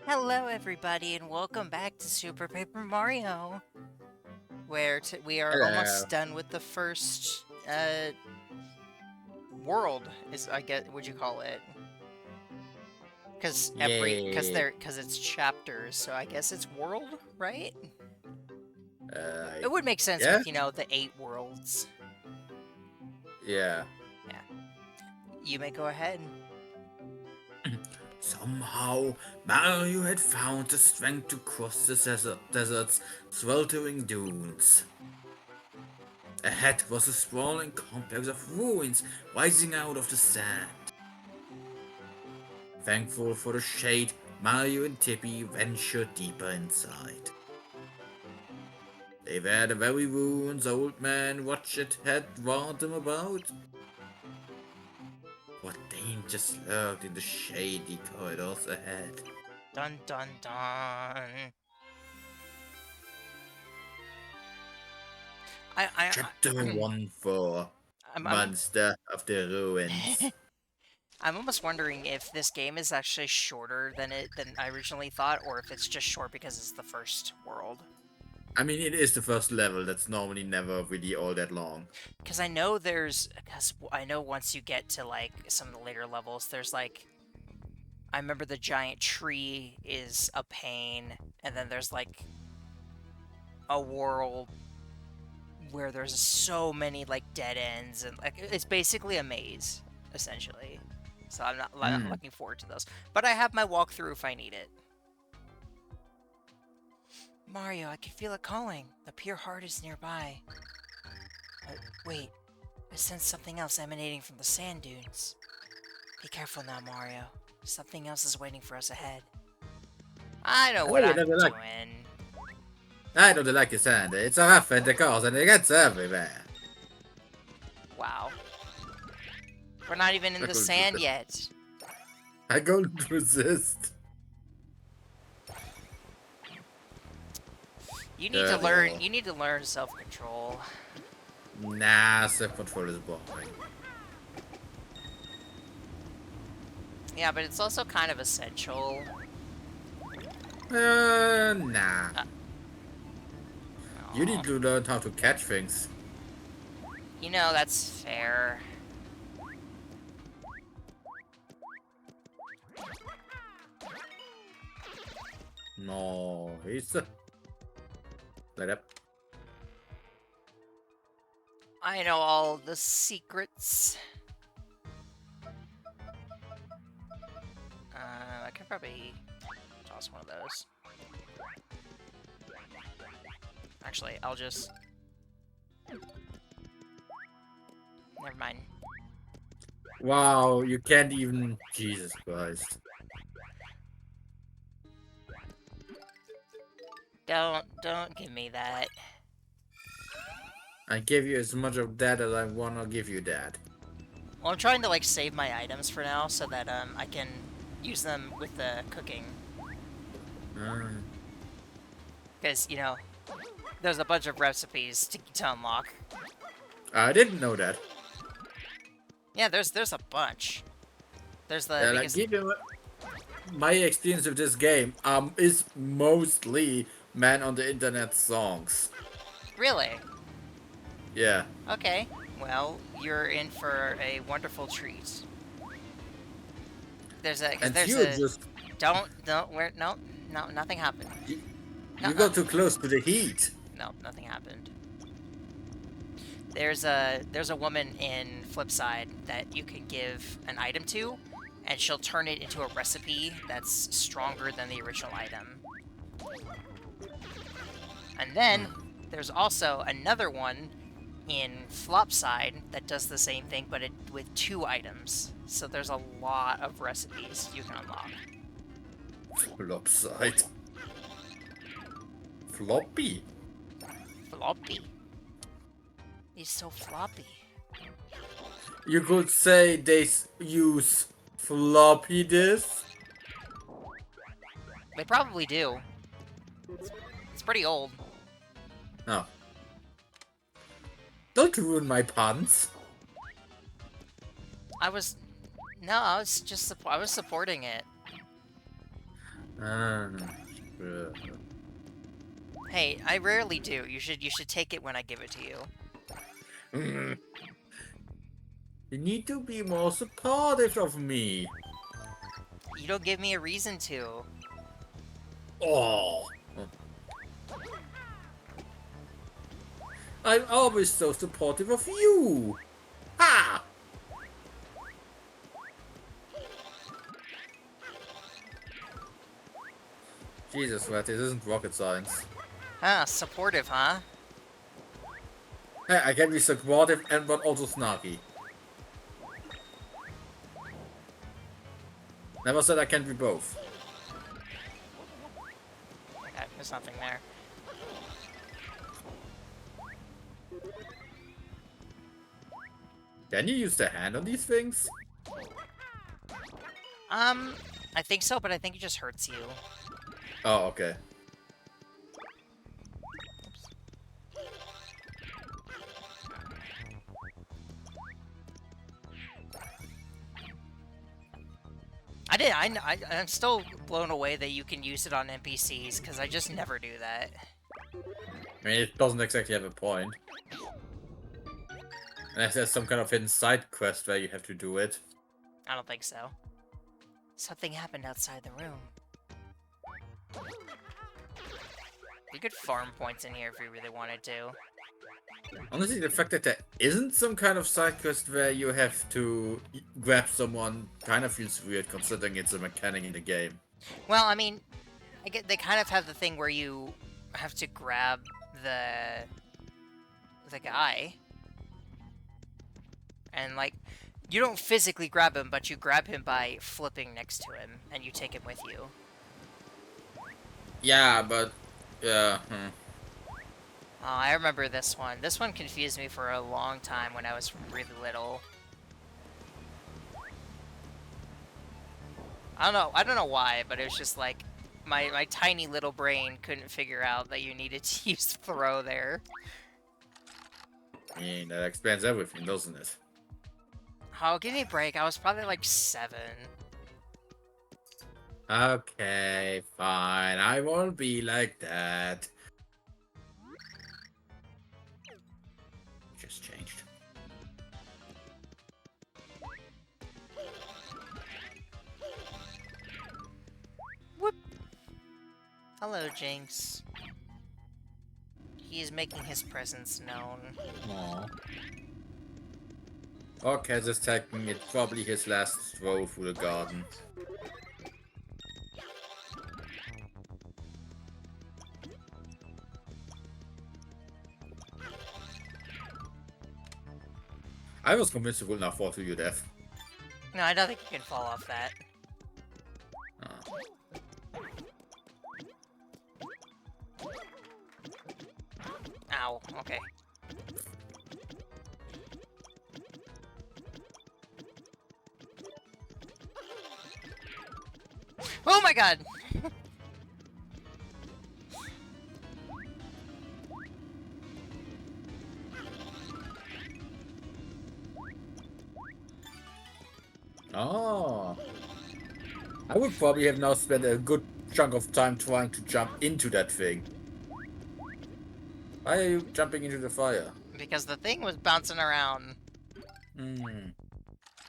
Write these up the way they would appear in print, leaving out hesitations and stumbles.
Hello, everybody, and welcome back to Super Paper Mario, where we are Hello. almost done with the first world. Is I guess would you call it? Yay. Because it's chapters, so I guess it's world, right? Uh, It would make sense yeah? with the 8 worlds. Yeah. Yeah, you may go ahead. Somehow, Mario had found the strength to cross the desert's sweltering dunes. Ahead was a sprawling complex of ruins rising out of the sand. Thankful for the shade, Mario and Tippy ventured deeper inside. They were the very ruins old man Watchet had warned them about. What dangers lurked in the shady corridors ahead? Dun dun dun. Chapter 1 4 I'm Monster of the Ruins. I'm almost wondering if this game is actually shorter than I originally thought, or if it's just short because it's the first world. I mean, it is the first level that's normally never really all that long. Because I know once you get to like some of the later levels, there's like I remember the giant tree is a pain, and then there's like a world where there's so many like dead ends, and like it's basically a maze essentially. So I'm not Hmm. looking forward to those, but I have my walkthrough if I need it. Mario, I can feel it calling. The pure heart is nearby. Wait, I sense something else emanating from the sand dunes. Be careful now, Mario. Something else is waiting for us ahead. I know Oh, what you I'm never like. doing. I don't like the sand. It's a rough and the cars and it gets everywhere. Wow. We're not even in I the couldn't sand resist. yet. I couldn't resist. Dirty all. You need to learn self-control. Nah, self-control is boring. Yeah, but it's also kind of essential. Nah. Uh, You aw. need to learn how to catch things. That's fair. No, he's let up. I know all the secrets. I could probably toss one of those. Actually, I'll just... Never mind. Wow, you can't even. Jesus Christ. Don't give me that. I give you as much of that as I wanna give you that. Well, I'm trying to like save my items for now so that I can use them with the cooking. Uh, Because, there's a bunch of recipes to unlock. I didn't know that. Yeah, there's a bunch. There's the Like, because given my experience with this game, is mostly man on the internet songs. really. Yeah, Okay. Well, you're in for a wonderful treat. and There's you a just don't where no nothing happened. you, No you no got too close to the heat. no nothing happened. There's a woman in Flipside that you can give an item to, and she'll turn it into a recipe that's stronger than the original item. And then Hmm. there's also another one in Flopside that does the same thing, but with 2 items. So there's a lot of recipes you can unlock. Flopside. Floppy. Floppy. He's so floppy. You could say they use floppy disk. They probably do. It's pretty old. No. Don't ruin my puns. I was no, I was just I was supporting it. Ah, sure. Hey, I rarely do. You should take it when I give it to you. Mm, you need to be more supportive of me. You don't give me a reason to. Oh, I'm always so supportive of you. Ha! Jesus, Rat, this isn't rocket science. Ah, supportive, huh? Hey, I can be supportive and but also snarky. Never said I can't be both. Okay, there's nothing there. Can you use the hand on these things? I think so, but I think it just hurts you. Oh, okay. I did. I'm still blown away that you can use it on NPCs because I just never do that. I mean, it doesn't exactly have a point. Unless there's some kind of hidden side quest where you have to do it. I don't think so. Something happened outside the room. You could farm points in here if you really wanted to. Honestly, the fact that there isn't some kind of side quest where you have to grab someone kind of feels weird considering it's a mechanic in the game. Well, I mean, I get they kind of have the thing where you have to grab the the guy, and like you don't physically grab him, but you grab him by flipping next to him, and you take him with you. Yeah, but... Yeah, Oh, I remember this one. This one confused me for a long time when I was really little. I don't know why, but it was just like my tiny little brain couldn't figure out that you needed to use throw there. I mean, that explains everything, doesn't it? Oh, give me a break. I was probably like 7. Okay, fine. I won't be like that. Just changed. Whoop. Hello, Jinx. He is making his presence known. Aww. Orcas is taking it probably his last stroll through the garden. I was convinced you would not fall to your death. No, I don't think you can fall off that. Oh. Ow. Okay. Oh my god! Oh. I would probably have now spent a good chunk of time trying to jump into that thing. Why are you jumping into the fire? Because the thing was bouncing around. Hmm.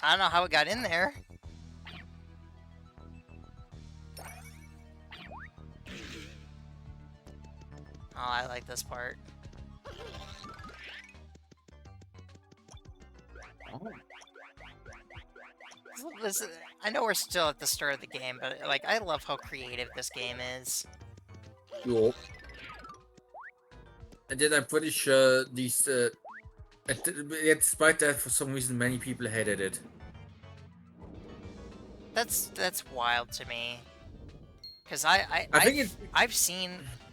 I don't know how it got in there. Oh, I like this part. Oh. This, I know we're still at the start of the game, but like I love how creative this game is. Yup. And then I'm pretty sure these, yet despite that, for some reason, many people hated it. That's wild to me. Cause I think it. I've seen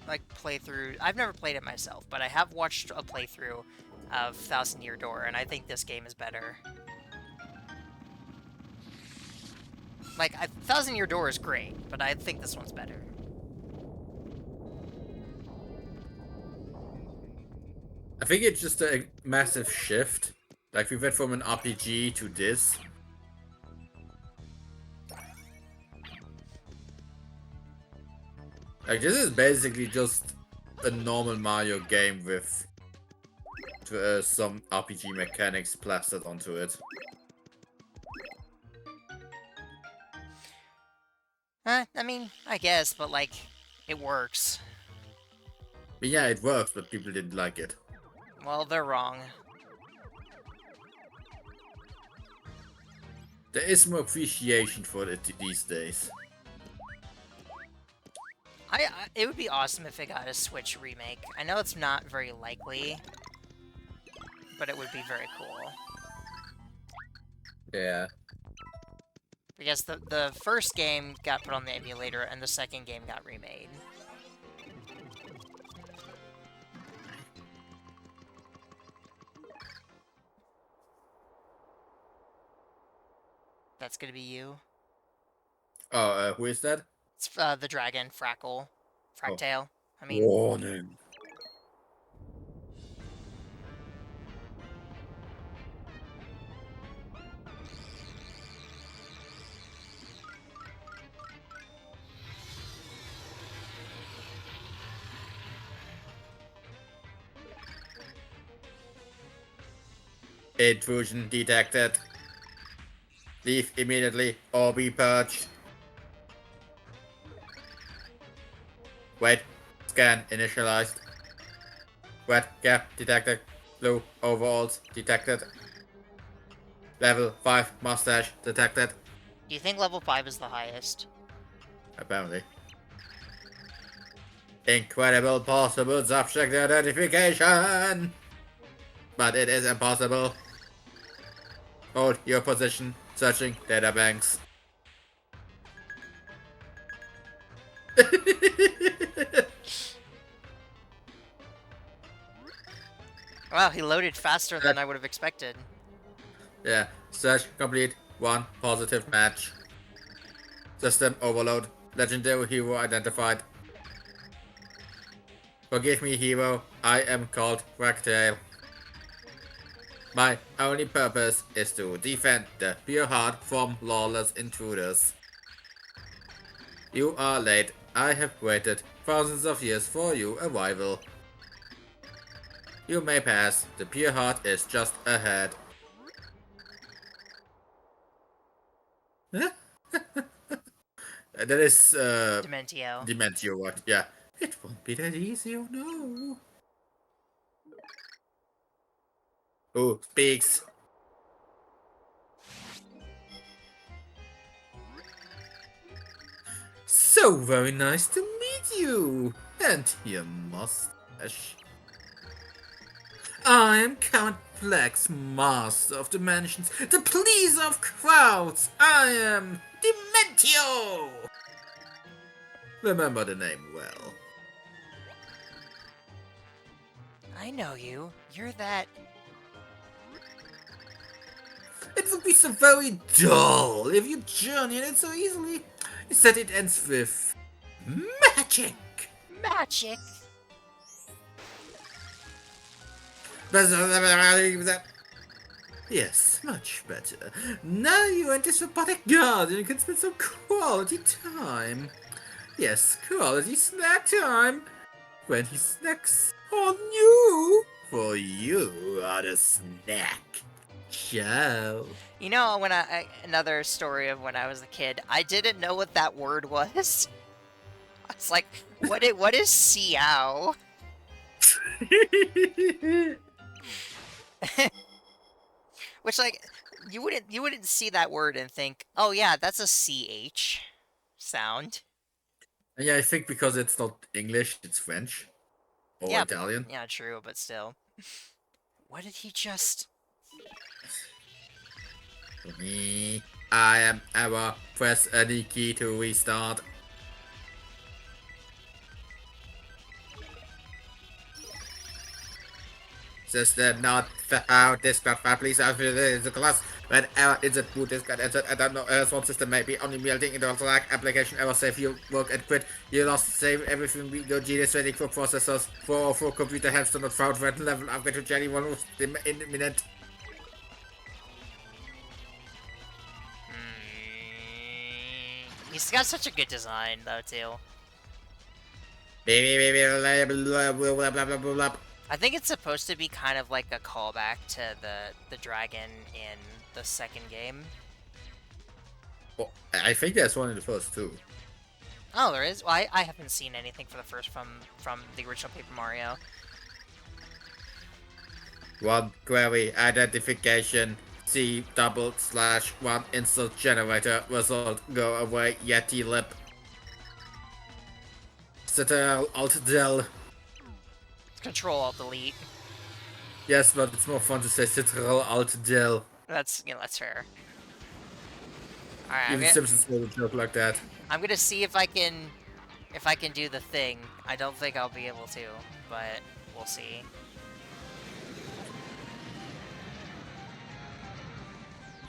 like playthrough. I've never played it myself, but I have watched a playthrough of Thousand Year Door, and I think this game is better. Like Thousand Year Door is great, but I think this one's better. I think it's just a massive shift. Like we went from an RPG to this. Like, this is basically just a normal Mario game with some RPG mechanics plastered onto it. I mean, I guess, but like, it works. But yeah, it works, but people didn't like it. Well, they're wrong. There is more appreciation for it these days. It would be awesome if it got a Switch remake. I know it's not very likely, but it would be very cool. Yeah. Because the first game got put on the emulator, and the second game got remade. That's gonna be you. Oh, who is that? It's the dragon, Oh. Fracktail. I mean, Warning. Intrusion detected. Leave immediately or be purged. Wait. Scan initialized. Red gap detected. Blue overalls detected. Level 5 mustache detected. do you think level 5 is the highest? Apparently. Incredible possible subject identification! But it is impossible. Hold your position, searching databanks. Wow, he loaded faster than I would have expected. Yeah, search complete. One positive match. System overload. Legendary hero identified. Forgive me, hero. I am called Fracktail. My only purpose is to defend the pure heart from lawless intruders. You are late. I have waited thousands of years for your arrival. You may pass. The pure heart is just ahead. That is Dementio. Dementio, what? Yeah. It won't be that easy, you know. Who speaks? So very nice to meet you. And your mustache. I am Count Flex, Master of Dimensions, the pleaser of crowds. I am Dementio. Remember the name well. I know you. You're that. It would be so very dull if you journey in it so easily. Instead, it ends with magic. Magic! Yes, much better. Now you enter this robotic garden and can spend some quality time. Yes, quality snack time. When he snacks on you. For you are the snack. Ciao. You know, when another story of when I was a kid, I didn't know what that word was. I was like, what is Xiao? Which like you wouldn't see that word and think, oh yeah, that's a CH sound. Yeah, I think because it's not English, it's French or Yeah, Italian. yeah, true, but still. What did he just? For me, I am ever press any key to restart. System not found. Discard please after the class. When error is a boot discard entered, I don't know response system may be only melting into a slack application error save you work and quit. You lost save everything we go genius waiting for processors. 404 computer have still not found red level upgrade to Jelly one was imminent. He's got such a good design though too. I think it's supposed to be kind of like a callback to the dragon in the second game. Well, I think there's one in the first two. Oh, there is. Well, I haven't seen anything for the first from the original Paper Mario. One query identification. C /1 insert generator result go away Yeti lip. Ctrl Alt Del. Control Alt Delete. Yes, but it's more fun to say Ctrl Alt Del. That's fair. All right, Even Simpsons made a joke like that. I'm gonna see if I can do the thing. I don't think I'll be able to, but we'll see.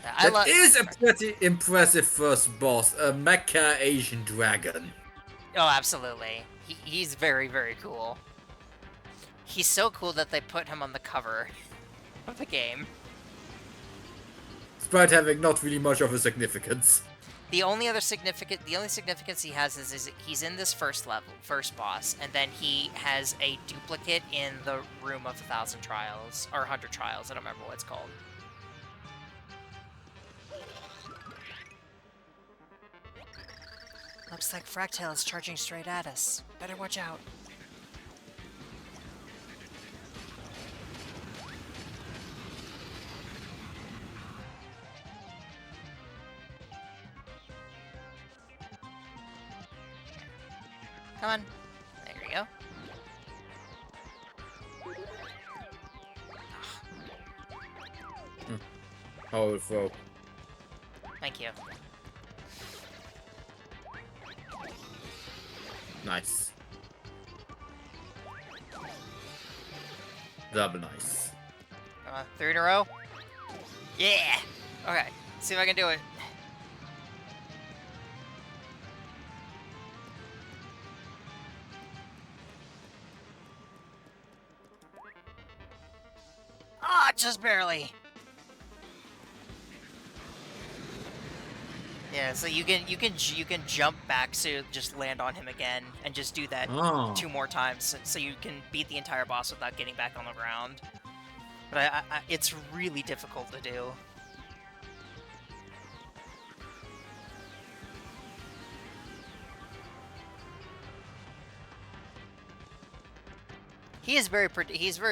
That is a pretty impressive first boss, a mecha Asian dragon. Oh, absolutely. He's very, very cool. He's so cool that they put him on the cover of the game. Despite having not really much of a significance. The only significance he has is he's in this first boss, and then he has a duplicate in the Room of 1,000 Trials, or 100 Trials, I don't remember what it's called. Looks like Fracktail is charging straight at us. Better watch out. Come on. There we go. Oh, fuck. Thank you. Nice. Double nice. 3 in a row? Yeah! Okay, see if I can do it. Ah, just barely. Yeah, so you can jump back so just land on him again and just do that 2 more times so you can beat the entire boss without getting back on the ground. But it's really difficult to do. He's very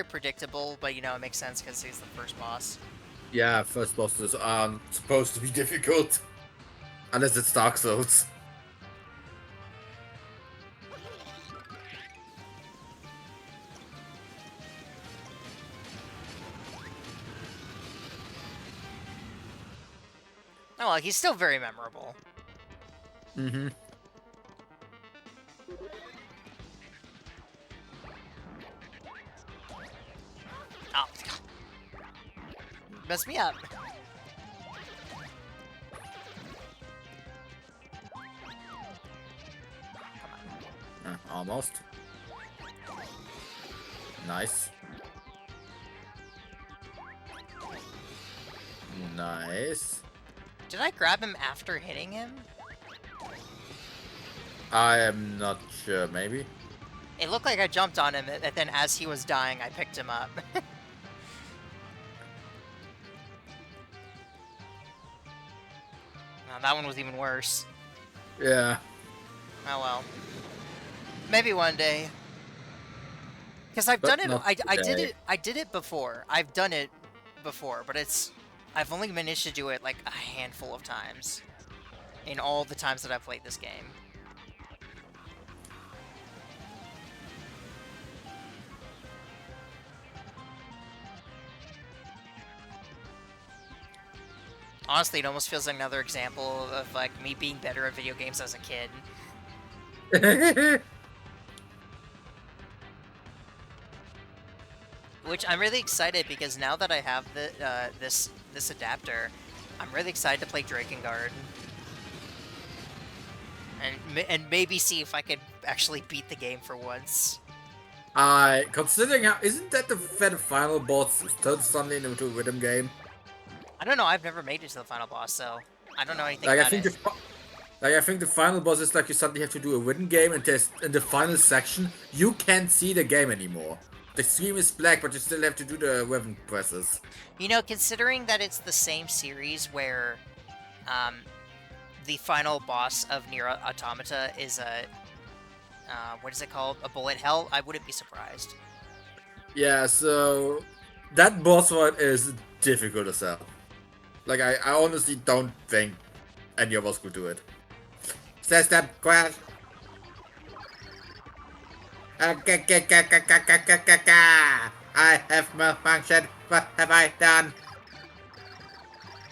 predictable, but you know it makes sense because he's the first boss. Yeah, first bosses aren't supposed to be difficult. Unless it's Dark Souls. Oh well, he's still very memorable. Mm-hmm. Oh, messed me up. Almost. Nice. Nice. Did I grab him after hitting him? I am not sure, maybe. It looked like I jumped on him, and then as he was dying, I picked him up. Oh, that one was even worse. Yeah. Oh well. Maybe one day. Because I've done it. I did it before. I've done it before, but I've only managed to do it like a handful of times in all the times that I've played this game. Honestly, it almost feels like another example of like me being better at video games as a kid. Which I'm really excited because now that I have the this adapter, I'm really excited to play Drakengard. And maybe see if I could actually beat the game for once. Considering how isn't that the final boss turned suddenly into a rhythm game? I don't know. I've never made it to the final boss, so I don't know anything Like about it. Like I think the final boss is like you suddenly have to do a written game, and there's in the final section you can't see the game anymore. The screen is black, but you still have to do the weapon presses. You know, considering that it's the same series where um, the final boss of Nier Automata is a what is it called? A bullet hell? I wouldn't be surprised. Yeah, so that boss fight is difficult as hell. Like I honestly don't think any of us could do it. System crash. I have malfunctioned. What have I done?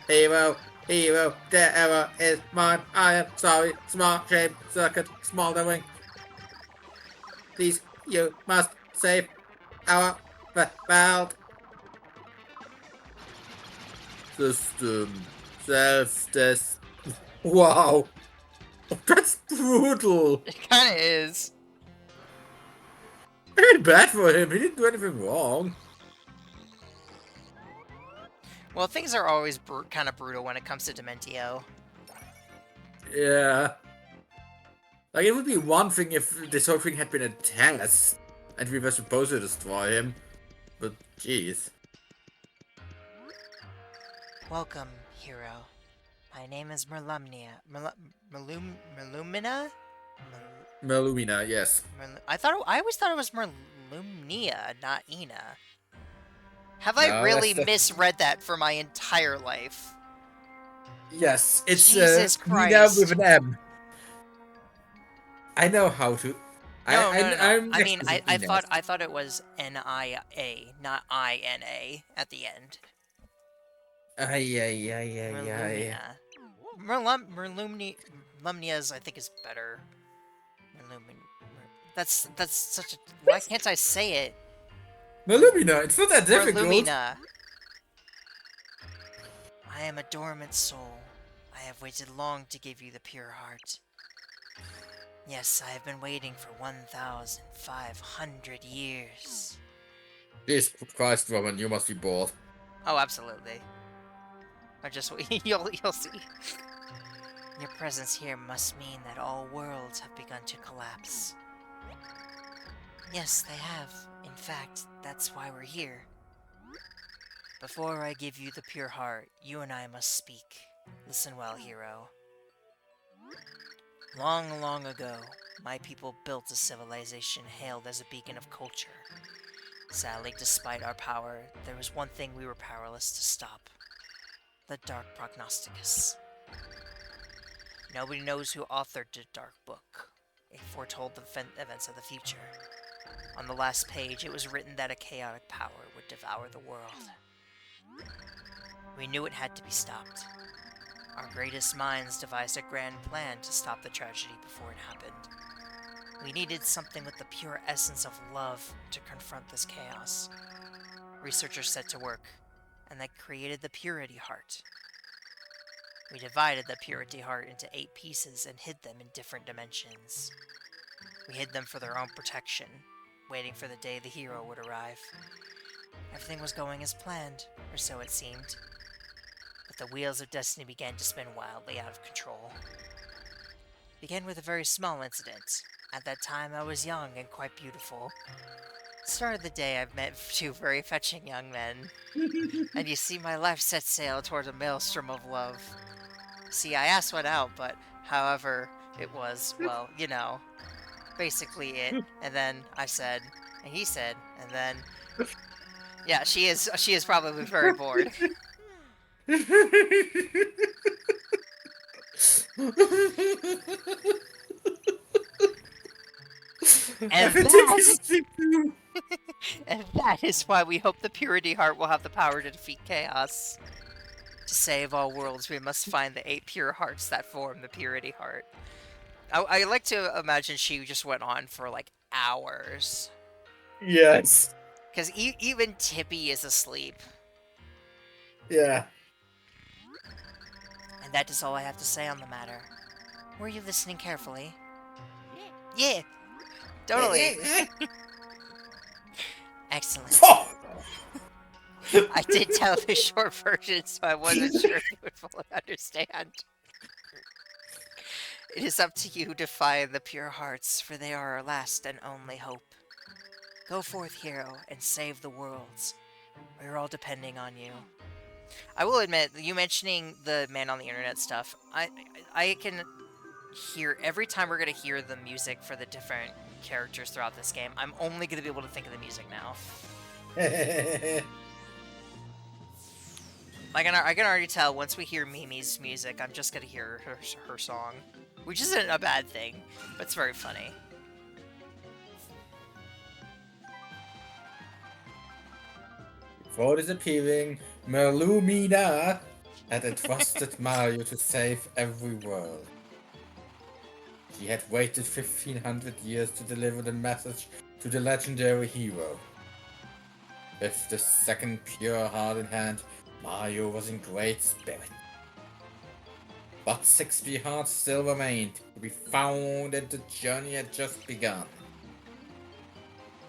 Hero, hero, the error is mine. I am sorry. Small shape circuit smoldering. Please, you must save our world. System self-death. Wow, that's brutal. It kind of is. I feel bad for him. He didn't do anything wrong. Well, things are always kind of brutal when it comes to Dementio. Yeah. Like, it would be one thing if this whole thing had been a test and we were supposed to destroy him. But, jeez. Welcome, hero. My name is Merlumnia. Merlumina? Melumina, yes. I always thought it was Merlumnia, not Ina. Have I No, really that's the... misread that for my entire life? Yes, it's Jesus Nina with Christ. an M. I know how to... No, no, no, no. I'm I next mean, to I, some I Ninas. thought I thought it was Nia, not INA at the end. Ay, ay, ay, ay, ay. Merlumina. Merlumnia's I think is better. Merlumin. That's such a. Why can't I say it? Melumina, it's not that difficult. Merlumina. I am a dormant soul. I have waited long to give you the pure heart. Yes, I have been waiting for 1,500 years. Jesus Christ, Roman, you must be bored. Oh, absolutely. I just you'll see. Your presence here must mean that all worlds have begun to collapse. Yes, they have. In fact, that's why we're here. Before I give you the pure heart, you and I must speak. Listen well, hero. Long, long ago, my people built a civilization hailed as a beacon of culture. Sadly, despite our power, there was one thing we were powerless to stop. The Dark Prognosticus. Nobody knows who authored the Dark Book. It foretold the events of the future. On the last page, it was written that a chaotic power would devour the world. We knew it had to be stopped. Our greatest minds devised a grand plan to stop the tragedy before it happened. We needed something with the pure essence of love to confront this chaos. Researchers set to work, and they created the Purity Heart. We divided the Purity Heart into 8 pieces and hid them in different dimensions. We hid them for their own protection, waiting for the day the hero would arrive. Everything was going as planned, or so it seemed. But the wheels of destiny began to spin wildly out of control. It began with a very small incident. At that time, I was young and quite beautiful. Started the day I've met 2 very fetching young men, and you see my life set sail toward a maelstrom of love. See, I asked one out, but however, it was, well, you know, basically it. And then I said, and he said, and then, yeah, she is probably very bored. I And think that, he's asleep too. and that is why we hope the Purity Heart will have the power to defeat chaos. To save all worlds, we must find the 8 pure hearts that form the Purity Heart. I like to imagine she just went on for like hours. Yes. Because even Tippy is asleep. Yeah. And that is all I have to say on the matter. Were you listening carefully? Yeah, totally. Excellent. Oh. I did tell the short version, so I wasn't sure if you would fully understand. It is up to you to find the pure hearts, for they are our last and only hope. Go forth, hero, and save the worlds. We're all depending on you. I will admit, you mentioning the man on the internet stuff, I can hear every time we're gonna hear the music for the different characters throughout this game. I'm only gonna be able to think of the music now. Like I can already tell once we hear Mimi's music, I'm just gonna hear her song, which isn't a bad thing, but it's very funny. Before disappearing, Melumina had entrusted Mario to save every world. She had waited 1500 years to deliver the message to the legendary hero. With the second pure heart in hand, Mario was in great spirit. But 6 pure hearts still remained to be found, and the journey had just begun.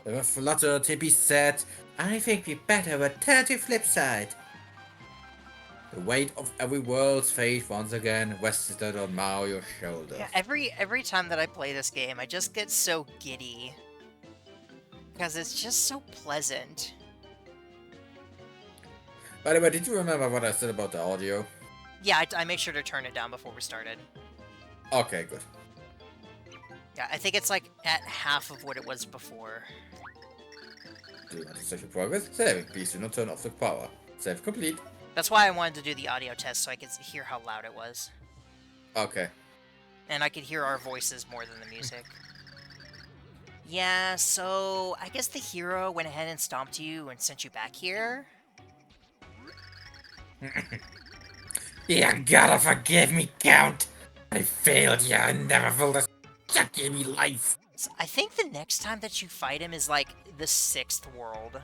With a flutter, Tippy said, "I think we better return to Flipside." The weight of every world's fate once again rested on Mario's shoulders. Yeah, every time that I play this game, I just get so giddy because it's just so pleasant. By the way, did you remember what I said about the audio? Yeah, I made sure to turn it down before we started. Okay, good. Yeah, I think it's like at half of what it was before. Do you want to save your progress? Saving. Please do not turn off the power. Save complete. That's why I wanted to do the audio test so I could hear how loud it was. Okay. And I could hear our voices more than the music. Yeah, so I guess the hero went ahead and stomped you and sent you back here? You gotta forgive me, Count. I failed you. I never felt a suck in me life. So I think the next time that you fight him is like the 6th world.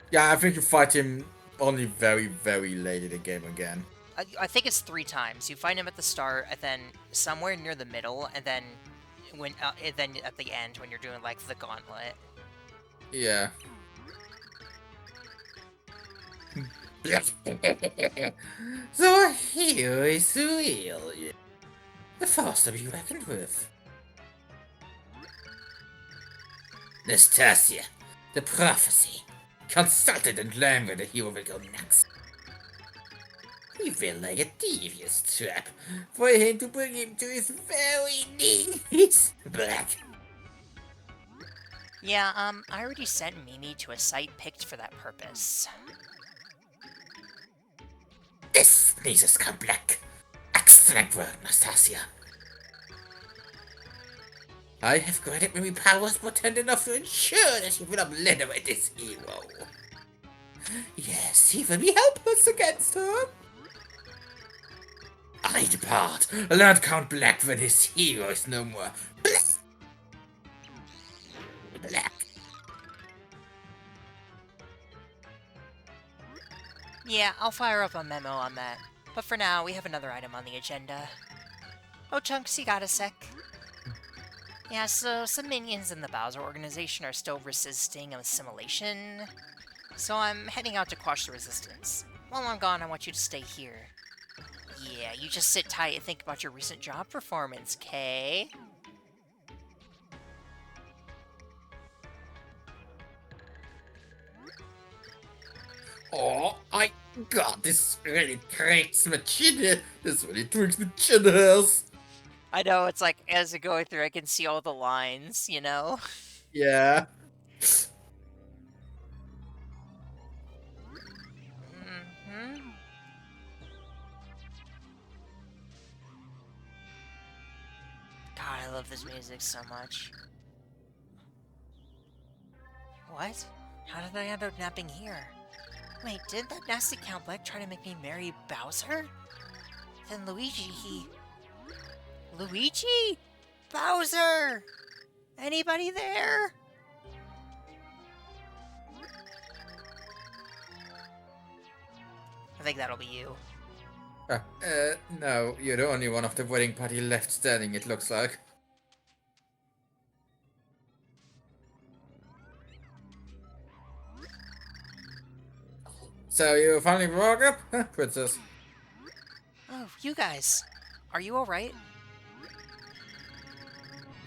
Yeah, I think you fight him only very, very late in the game again. I think it's 3 times. You find him at the start, and then somewhere near the middle, and then and then at the end when you're doing like the gauntlet. Yeah. So here is real. The force to be reckoned with. Nastasia, the prophecy, consulted and learned where the hero will go next. We feel like a devious trap for him to bring him to his very knees. Black. Yeah, I already sent Mimi to a site picked for that purpose. This needs us come black. Excellent work, Nastasia. I have granted Mimi powers potent enough to ensure that he will obliterate this hero. Yes, he will be helpless against her. I depart. Learn Count Black when his hero is no more. Black. Yeah, I'll fire up a memo on that. But for now, we have another item on the agenda. Oh, Chunks, you got a sec? Yeah, so some minions in the Bowser organization are still resisting assimilation. So I'm heading out to quash the resistance. While I'm gone, I want you to stay here. Yeah, you just sit tight and think about your recent job performance, Kay? Oh, I God, this really creaks my chin. This really tweaks my chin hairs. I know, it's like, as it going through, I can see all the lines, you know? Yeah. Mm-hmm. God, I love this music so much. What? How did I end up napping here? Wait, didn't that nasty Count Black try to make me marry Bowser? Then Luigi? Bowser! Anybody there? I think that'll be you. No, you're the only one of the wedding party left standing, it looks like. So you finally woke up, huh, princess? Oh, you guys. Are you alright?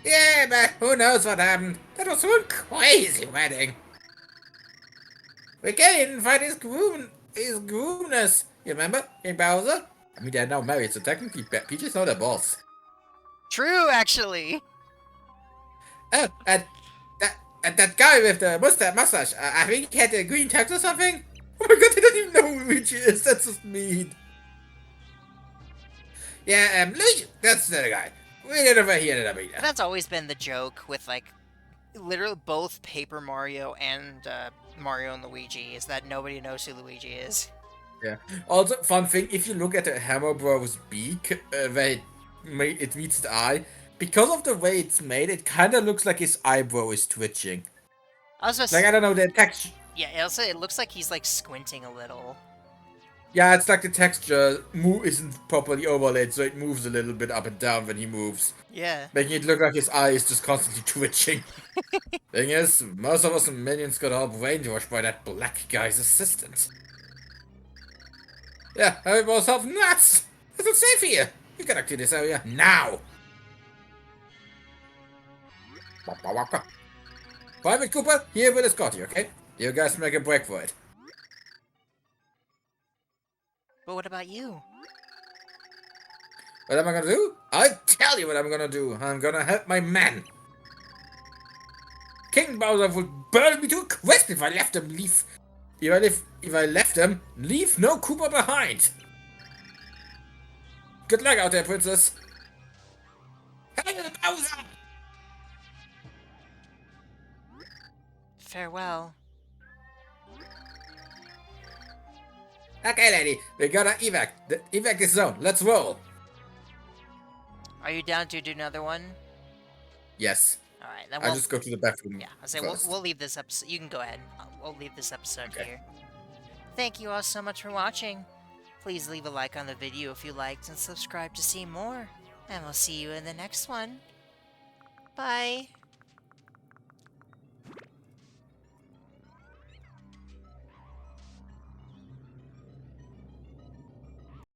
Yeah, but who knows what happened? That was one crazy wedding. We can't even find his groomness. You remember, in Bowser? I mean, they're now married, so technically Peach is not a boss. True, actually. Oh, and that guy with the mustache, I think he had a green tux or something? Oh my god, I don't even know who Luigi is, that's just mean. Yeah, Luigi, that's the guy. We did over here in the But arena. that's always been the joke with like literally both Paper Mario and Mario and Luigi is that nobody knows who Luigi is. Yeah. Also, fun thing, if you look at the Hammer Bros beak, where it meets the eye, because of the way it's made, it kind of looks like his eyebrow is twitching. I was Like, just I don't know, the texture. yeah. Also, it looks like he's like squinting a little. Yeah, it's like the texture isn't properly overlaid, so it moves a little bit up and down when he moves, Yeah. making it look like his eye is just constantly twitching. Thing is, most of us minions got all brainwashed by that black guy's assistant. Yeah, I was half nuts! It's not safe here! You gotta clear this area now! Private Cooper, here will escort you, okay? You guys make a break for it. But what about you? What am I gonna do? I'll tell you what I'm gonna do. I'm gonna help my men. King Bowser would burn me to a crisp if I left them if I left them, leave no Koopa behind. Good luck out there, princess. Hail Bowser! Farewell. Okay, lady, we got an evac. The evac is zone. Let's roll. Are you down to do another one? Yes. All right, then I'll we'll just go to the bathroom yeah. I say first. we'll leave this episode. You can go ahead. We'll leave this episode Okay. here. Thank you all so much for watching. Please leave a like on the video if you liked and subscribe to see more. And we'll see you in the next one. Bye.